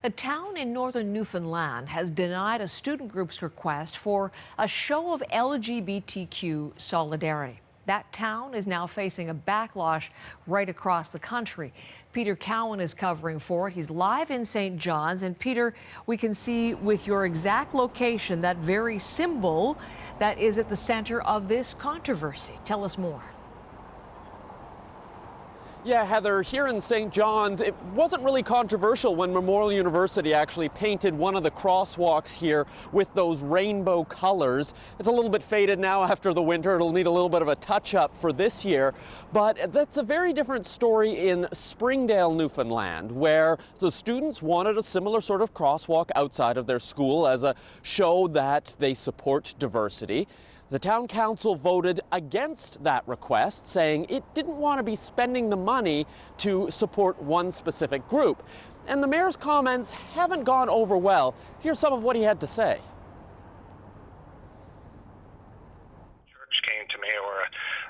A town in northern Newfoundland has denied a student group's request for a show of LGBTQ solidarity. That town is now facing a backlash right across the country. Peter Cowan is covering for it. He's live in St. John's. And Peter, we can see with your exact location that very symbol that is at the center of this controversy. Tell us more. Yeah, Heather, here in St. John's, it wasn't really controversial when Memorial University actually painted one of the crosswalks here with those rainbow colors. It's a little bit faded now after the winter. It'll need a little bit of a touch-up for this year. But that's a very different story in Springdale, Newfoundland, where the students wanted a similar sort of crosswalk outside of their school as a show that they support diversity. The town council voted against that request, saying it didn't want to be spending the money to support one specific group. And the mayor's comments haven't gone over well. Here's some of what he had to say. Church came to me, or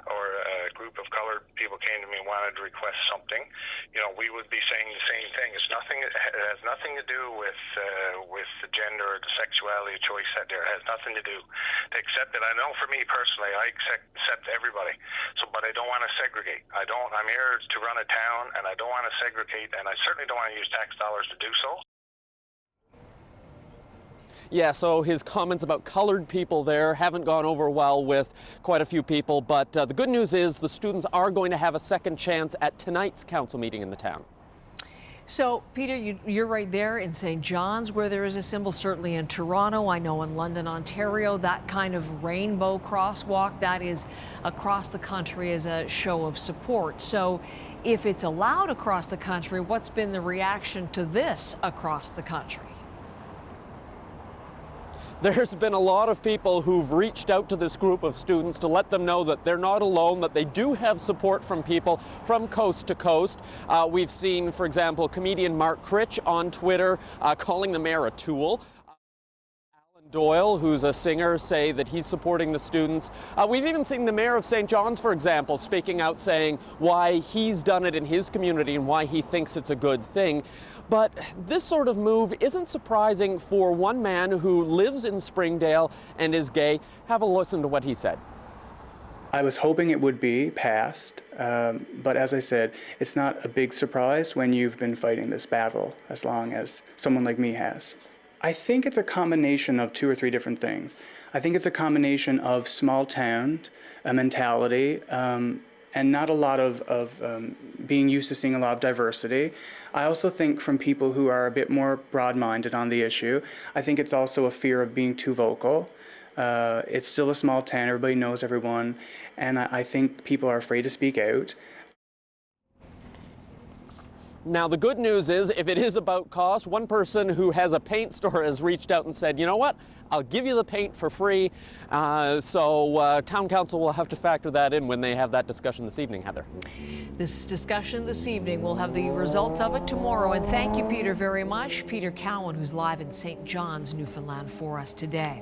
a group of colored people came to me and wanted to request something, we would be saying the same thing. It has nothing to do with the gender or the sexuality choice that there has nothing to do. To accept it, I know for me personally, I accept everybody. But I don't want to segregate. I'm here to run a town, and I don't want to segregate, and I certainly don't want to use tax dollars to do so. Yeah, so his comments about colored people there haven't gone over well with quite a few people, but the good news is the students are going to have a second chance at tonight's council meeting in the town. So, Peter, you're right there in St. John's where there is a symbol, certainly in Toronto. I know in London, Ontario, that kind of rainbow crosswalk that is across the country as a show of support. So if it's allowed across the country, what's been the reaction to this across the country? There's been a lot of people who've reached out to this group of students to let them know that they're not alone, that they do have support from people from coast to coast. We've seen, for example, comedian Mark Critch on Twitter calling the mayor a tool. Doyle, who's a singer, say that he's supporting the students. We've even seen the mayor of St. John's, for example, speaking out saying why he's done it in his community and why he thinks it's a good thing. But this sort of move isn't surprising for one man who lives in Springdale and is gay. Have a listen to what he said. I was hoping it would be passed, but as I said, it's not a big surprise when you've been fighting this battle as long as someone like me has. I think it's a combination of two or three different things. I think it's a combination of small town mentality and not a lot of being used to seeing a lot of diversity. I also think from people who are a bit more broad-minded on the issue, I think it's also a fear of being too vocal. It's still a small town, everybody knows everyone, and I think people are afraid to speak out. Now, the good news is, if it is about cost, one person who has a paint store has reached out and said, you know what, I'll give you the paint for free. So town council will have to factor that in when they have that discussion this evening, Heather. This discussion this evening, we'll have the results of it tomorrow. And thank you, Peter, very much. Peter Cowan, who's live in St. John's, Newfoundland, for us today.